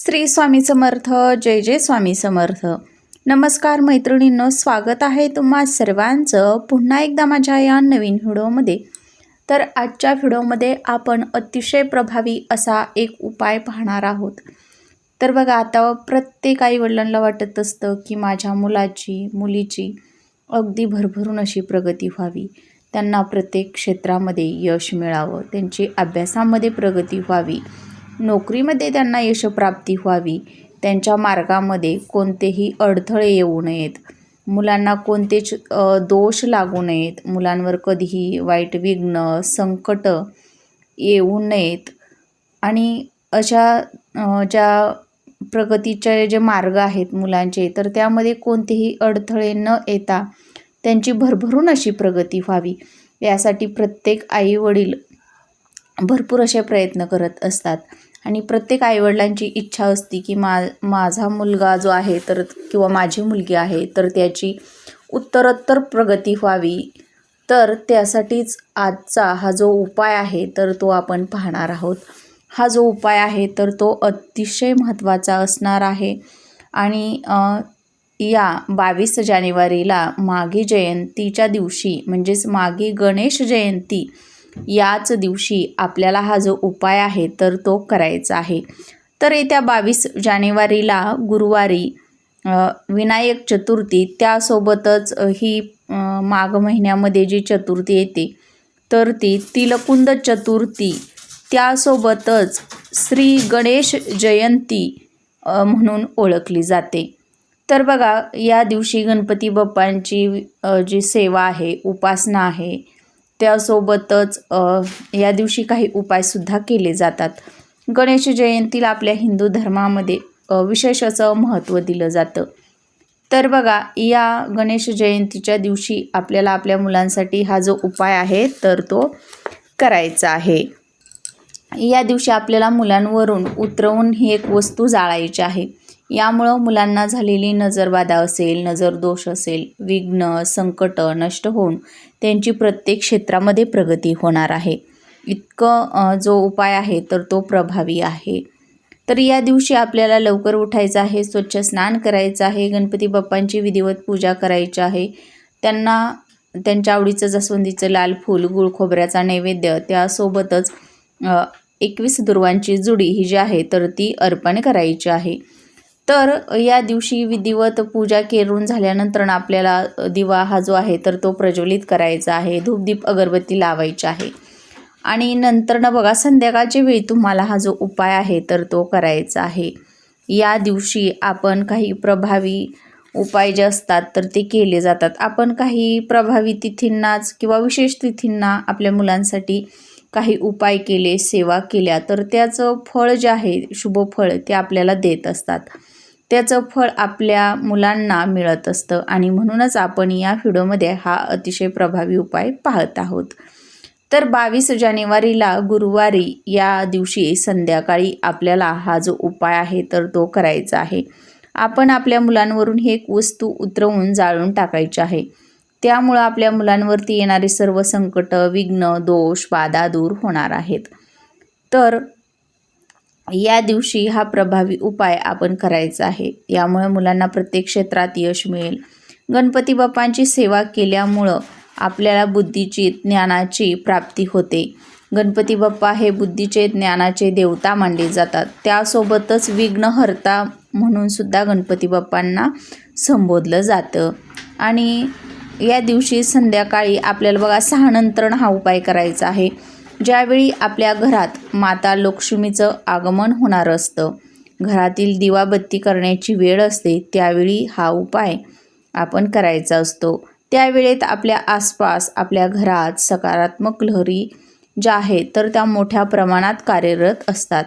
श्री स्वामी समर्थ. जय जय स्वामी समर्थ. नमस्कार मैत्रिणींनो, स्वागत आहे तुम्हा सर्वांचं पुन्हा एकदा माझ्या या नवीन व्हिडिओमध्ये. तर आजच्या व्हिडिओमध्ये आपण अतिशय प्रभावी असा एक उपाय पाहणार आहोत. तर बघा, आता प्रत्येक आईवडिलांना वाटत असतं की माझ्या मुलीची अगदी भरभरून अशी प्रगती व्हावी, त्यांना प्रत्येक क्षेत्रामध्ये यश मिळावं, त्यांची अभ्यासामध्ये प्रगती व्हावी, नोकरीमध्ये त्यांना यशप्राप्ती व्हावी, त्यांच्या मार्गामध्ये कोणतेही अडथळे येऊ नयेत, मुलांना कोणतेच दोष लागू नयेत, मुलांवर कधीही वाईट विघ्न संकट येऊ नयेत आणि अशा ज्या प्रगतीचे जे मार्ग आहेत मुलांचे, तर त्यामध्ये कोणतेही अडथळे न येता त्यांची भरभरून अशी प्रगती व्हावी, यासाठी प्रत्येक आईवडील भरपूर असे प्रयत्न करत असतात. आणि प्रत्येक आईवडिलांची इच्छा असते की माझा मुलगा जो आहे तर किंवा माझी मुलगी आहे तर त्याची उत्तरोत्तर प्रगती व्हावी. तर त्यासाठीच आजचा हा जो उपाय आहे तर तो आपण पाहणार आहोत. हा जो उपाय आहे तर तो अतिशय महत्त्वाचा असणार आहे. आणि या 22 जानेवारीला माघी जयंतीच्या दिवशी, म्हणजेच माघी गणेश जयंती याच दिवशी आपल्याला हा जो उपाय आहे तर तो करायचा आहे. तर येत्या 22 जानेवारीला गुरुवारी विनायक चतुर्थी, त्यासोबतच ही माघ महिन्यामध्ये जी चतुर्थी येते तर ती तिलकुंद चतुर्थी, त्यासोबतच श्री गणेश जयंती म्हणून ओळखली जाते. तर बघा, या दिवशी गणपती बाप्पांची जी सेवा आहे, उपासना आहे, त्यासोबतच या दिवशी काही उपायसुद्धा केले जातात. गणेश जयंतीला आपल्या हिंदू धर्मामध्ये विशेष असं महत्त्व दिलं जातं. तर बघा, या गणेश जयंतीच्या दिवशी आपल्याला आपल्या मुलांसाठी हा जो उपाय आहे तर तो करायचा आहे. या दिवशी आपल्याला मुलांवरून उतरवून ही एक वस्तू जाळायची आहे. यामुळं मुलांना झालेली नजरबाधा असेल, नजरदोष असेल, विघ्न संकट नष्ट होऊन त्यांची प्रत्येक क्षेत्रामध्ये प्रगती होणार आहे. इतकं जो उपाय आहे तर तो प्रभावी आहे. तर या दिवशी आपल्याला लवकर उठायचं आहे, स्वच्छ स्नान करायचं आहे, गणपती बाप्पांची विधिवत पूजा करायची आहे, त्यांना त्यांच्या आवडीचं जास्वंदीचं लाल फूल, गुळ खोबऱ्याचा नैवेद्य, त्यासोबतच 21 दुर्वांची जुडी ही जी आहे तर ती अर्पण करायची आहे. तर या दिवशी विधिवत पूजा करून झाल्यानंतर आपल्याला दिवा हा जो आहे तर तो प्रज्वलित करायचा आहे, धूपदीप अगरबत्ती लावायची आहे. आणि नंतर बघा, संध्याकाळच्या वेळी तुम्हाला हा जो उपाय आहे तर तो करायचा आहे. या दिवशी आपण काही प्रभावी उपाय जे असतात तर ते केले जातात. आपण काही प्रभावी तिथींनाच किंवा विशेष तिथींना आपल्या मुलांसाठी काही उपाय केले, सेवा केल्या, तर त्याचं फळ जे आहे, शुभ फळ, ते आपल्याला देत असतात. त्याचं फळ आपल्या मुलांना मिळत असतं. आणि म्हणूनच आपण या व्हिडिओमध्ये हा अतिशय प्रभावी उपाय पाहत आहोत. तर 22 जानेवारीला गुरुवारी या दिवशी संध्याकाळी आपल्याला हा जो उपाय आहे तर तो करायचा आहे. आपण आपल्या मुलांवरून ही एक वस्तू उतरवून जाळून टाकायची आहे. त्यामुळं आपल्या मुलांवरती येणारे सर्व संकट, विघ्न, दोष, बाधा दूर होणार आहेत. तर या दिवशी हा प्रभावी उपाय आपण करायचा आहे. यामुळे मुलांना प्रत्येक क्षेत्रात यश मिळेल. गणपती बाप्पांची सेवा केल्यामुळं आपल्याला बुद्धीची, ज्ञानाची प्राप्ती होते. गणपती बाप्पा हे बुद्धीचे, ज्ञानाचे देवता मानले जातात. त्यासोबतच विघ्नहर्ता म्हणून सुद्धा गणपती बाप्पांना संबोधलं जातं. आणि या दिवशी संध्याकाळी आपल्याला बघा 6 नंतर हा उपाय करायचा आहे. ज्यावेळी आपल्या घरात माता लक्ष्मीचं आगमन होणार असतं, घरातील दिवाबत्ती करण्याची वेळ असते, त्यावेळी हा उपाय आपण करायचा असतो. त्यावेळेत आपल्या आसपास, आपल्या घरात सकारात्मक लहरी ज्या आहेत तर त्या मोठ्या प्रमाणात कार्यरत असतात.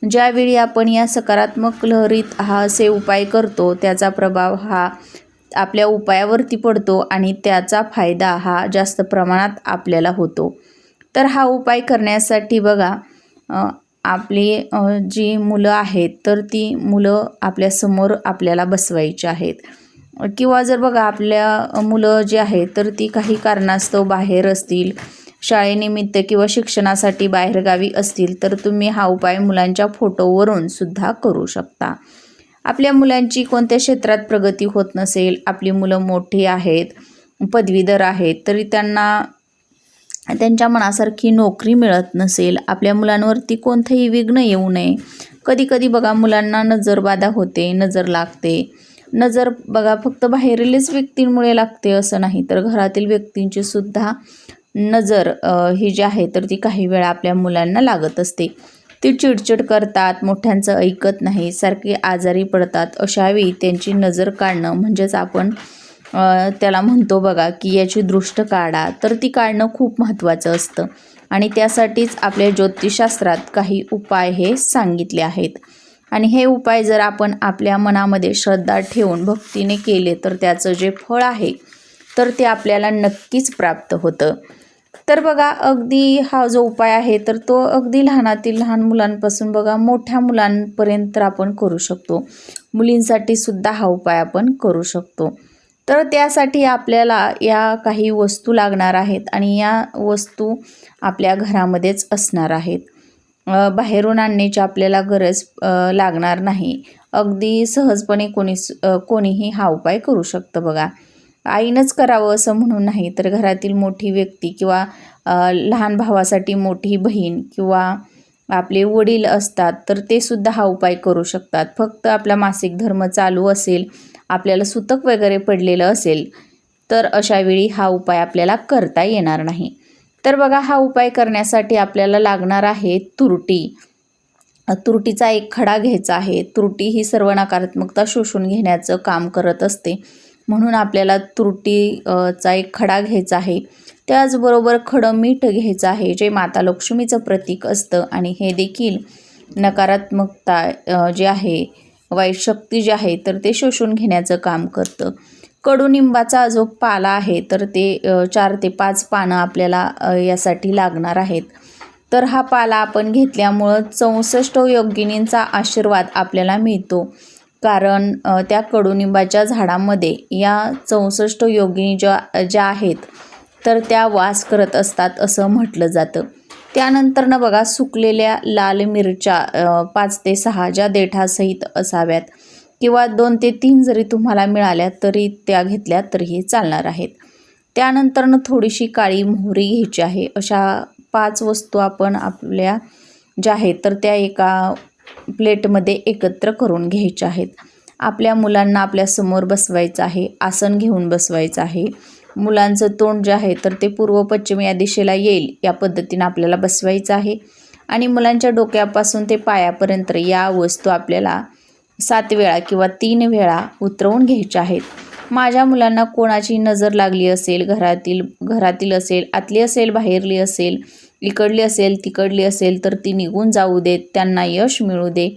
ज्यावेळी आपण या सकारात्मक लहरीत हा असे उपाय करतो, त्याचा प्रभाव हा आपल्या उपायावरती पडतो आणि त्याचा फायदा हा जास्त प्रमाणात आपल्याला होतो. तर हा उपाय करण्यासाठी बघा, आपली जी मुलं आहेत तर ती मुलं आपल्यासमोर आपल्याला बसवायची आहेत. किंवा जर बघा, आपल्या मुलं जी आहेत तर ती काही कारणास्तव बाहेर असतील शाळेनिमित्त किंवा शिक्षणासाठी बाहेरगावी असतील तर तुम्ही हा उपाय मुलांच्या फोटोवरून सुद्धा करू शकता. आपल्या मुलांची कोणत्या क्षेत्रात प्रगती होत नसेल, आपली मुलं मोठी आहेत, पदवीधर आहेत, तरी त्यांना त्यांच्या मनासारखी नोकरी मिळत नसेल, आपल्या मुलांवरती कोणतंही विघ्न येऊ नये. कधी बघा मुलांना नजरबाधा होते, नजर लागते. नजर बघा फक्त बाहेरीलच व्यक्तींमुळे लागते असं नाही, तर घरातील व्यक्तींची सुद्धा नजर ही जी आहे तर ती काही वेळा आपल्या मुलांना लागत असते. ती चिडचिड करतात, मोठ्यांचं ऐकत नाही, सारखे आजारी पडतात. अशावेळी त्यांची नजर काढणं म्हणजेच आपण त्याला म्हणतो बघा की याची दृष्ट काढा, तर ती काढणं खूप महत्त्वाचं असतं. आणि त्यासाठीच आपल्या ज्योतिषशास्त्रात काही उपाय हे सांगितले आहेत. आणि हे उपाय जर आपण आपल्या मनामध्ये श्रद्धा ठेवून भक्तीने केले तर त्याचं जे फळ आहे तर ते आपल्याला नक्कीच प्राप्त होतं. तर बघा अगदी हा जो उपाय आहे तर तो अगदी लहानातील लहान मुलांपासून बघा मोठ्या मुलांपर्यंत आपण करू शकतो. मुलींसाठी सुद्धा हा उपाय आपण करू शकतो. तर त्यासाठी आपल्याला या काही वस्तू लागणार आहेत आणि या वस्तू आपल्या घरामध्येच असणार आहेत. बाहेरून आणण्याची आपल्याला गरज लागणार नाही. अगदी सहजपणे कोणीही हा उपाय करू शकतं बघा. आईनंच करावं असं म्हणून नाही, तर घरातील मोठी व्यक्ती किंवा लहान भावासाठी मोठी बहीण किंवा आपले वडील असतात तर ते सुद्धा हा उपाय करू शकतात. फक्त आपला मासिक धर्म चालू असेल, आपल्याला सुतक वगैरे पडलेलं असेल तर अशावेळी हा उपाय आपल्याला करता येणार नाही. तर बघा हा उपाय करण्यासाठी आपल्याला लागणार आहे तुरटी. तुरटीचा एक खडा घ्यायचा आहे. तुरटी ही सर्व नकारात्मकता शोषून घेण्याचं काम करत असते, म्हणून आपल्याला तुरटीचा एक खडा घ्यायचा आहे. त्याचबरोबर खडं मीठ घ्यायचं आहे, जे माता लक्ष्मीचं प्रतीक असतं आणि हे देखील नकारात्मकता जे आहे, वाईट शक्ती जी आहे तर ते शोषून घेण्याचं काम करतं. कडुनिंबाचा जो पाला आहे तर ते 4 ते 5 पानं आपल्याला यासाठी लागणार आहेत. तर हा पाला आपण घेतल्यामुळं 64 योगिनींचा आशीर्वाद आपल्याला मिळतो. कारण त्या कडुनिंबाच्या झाडामध्ये या 64 योगिनी ज्या आहेत तर त्या वास करत असतात असं म्हटलं जातं. त्यानंतरनं बघा सुकलेल्या लाल मिरच्या 5 ते 6 ज्या देठासहित असाव्यात किंवा 2 ते 3 जरी तुम्हाला मिळाल्या तरी त्या घेतल्या तरीही चालणार आहेत. त्यानंतरनं थोडीशी काळी मोहरी घ्यायची आहे. अशा 5 वस्तू आपण आपल्या ज्या आहेत तर त्या एका प्लेटमध्ये एकत्र करून घ्यायच्या आहेत. आपल्या मुलांना आपल्यासमोर बसवायचं आहे, आसन घेऊन बसवायचं आहे. मुलांचं तोंड जे आहे तर ते पूर्व पश्चिम या दिशेला येईल या पद्धतीनं आपल्याला बसवायचं आहे. आणि मुलांच्या डोक्यापासून ते पायापर्यंत या वस्तू आपल्याला 7 वेळा किंवा 3 वेळा उतरवून घ्यायच्या आहेत. माझ्या मुलांना कोणाची नजर लागली असेल, घरातील असेल, आतली असेल, बाहेरली असेल, इकडली असेल, तिकडली असेल तर ती निघून जाऊ देत, त्यांना यश मिळू दे.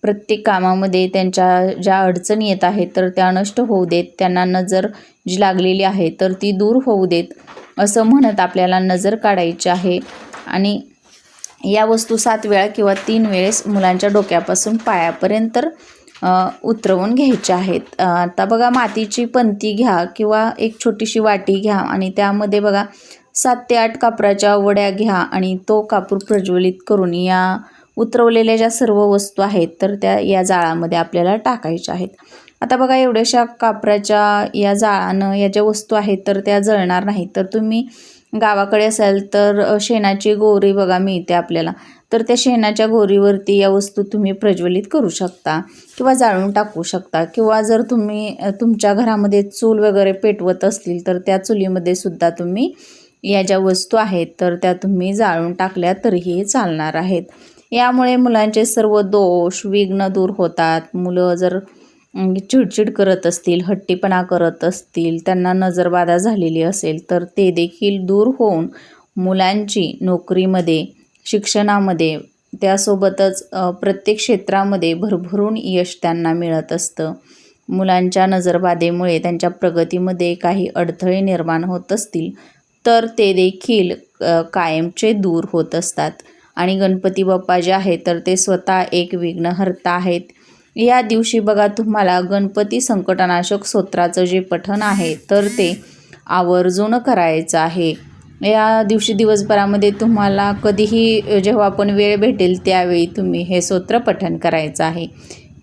प्रत्येक कामामध्ये त्यांच्या ज्या अडचणी येत आहेत तर त्या नष्ट होऊ देत. त्यांना नजर जी लागलेली आहे तर ती दूर होऊ देत, असं म्हणत आपल्याला नजर काढायची आहे. आणि या वस्तू 7 वेळा किंवा 3 वेळेस मुलांच्या डोक्यापासून पायापर्यंत उतरवून घ्यायच्या आहेत. आता बघा मातीची पंती घ्या किंवा एक छोटीशी वाटी घ्या आणि त्यामध्ये बघा 7 ते 8 कापराच्या वड्या घ्या आणि तो कापूर प्रज्वलित करून या उतरवलेल्या ज्या सर्व वस्तू आहेत तर त्या या जाळामध्ये आपल्याला टाकायच्या आहेत. आता बघा एवढ्याशा कापराच्या या जाळानं या ज्या वस्तू आहेत तर त्या जळणार नाहीत. तर तुम्ही गावाकडे असाल तर शेणाची गोवरी बघा मिळते आपल्याला, तर त्या शेणाच्या गोरीवरती या वस्तू तुम्ही प्रज्वलित करू शकता किंवा जाळून टाकू शकता. किंवा जर तुम्ही तुमच्या घरामध्ये चूल वगैरे पेटवत असतील तर त्या चुलीमध्ये सुद्धा तुम्ही या ज्या वस्तू आहेत तर त्या तुम्ही जाळून टाकल्या तरीही चालणार आहेत. यामुळे मुलांचे सर्व दोष विघ्न दूर होतात. मुलं जर चिडचिड करत असतील, हट्टीपणा करत असतील, त्यांना नजरबाधा झालेली असेल तर ते देखील दूर होऊन मुलांची नोकरीमध्ये, शिक्षणामध्ये, त्यासोबतच प्रत्येक क्षेत्रामध्ये भरभरून यश त्यांना मिळत असतं. मुलांच्या नजरबाधेमुळे त्यांच्या प्रगतीमध्ये काही अडथळे निर्माण होत असतील तर ते देखील कायमचे दूर होत असतात. आणि गणपती बाप्पा जे आहेत तर ते स्वतः एक विघ्नहर्ता आहेत. या दिवशी बघा तुम्हाला गणपती संकटनाशक स्तोत्राचं जे पठण आहे तर ते आवर्जून करायचं आहे. या दिवशी दिवसभरामध्ये तुम्हाला कधीही जेव्हा पण वेळ भेटेल त्यावेळी तुम्ही हे स्तोत्र पठण करायचं आहे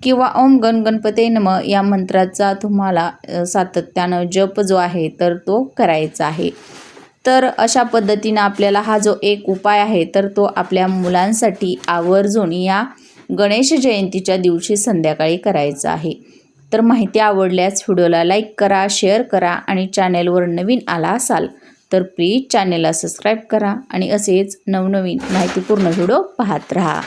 किंवा ओम गण गणपते नमः या मंत्राचा तुम्हाला सातत्यानं जप जो आहे तर तो करायचा आहे। तर अशा पद्धतीनं आपल्याला हा जो एक उपाय आहे तर तो आपल्या मुलांसाठी आवर्जून या गणेश जयंतीच्या दिवशी संध्याकाळी करायचा आहे। तर माहिती आवडल्यास व्हिडिओला लाईक करा, शेअर करा आणि चॅनेलवर नवीन आला असाल तर प्लीज चॅनेलला सबस्क्राईब करा आणि असेच नवनवीन माहितीपूर्ण व्हिडिओ पाहत राहा।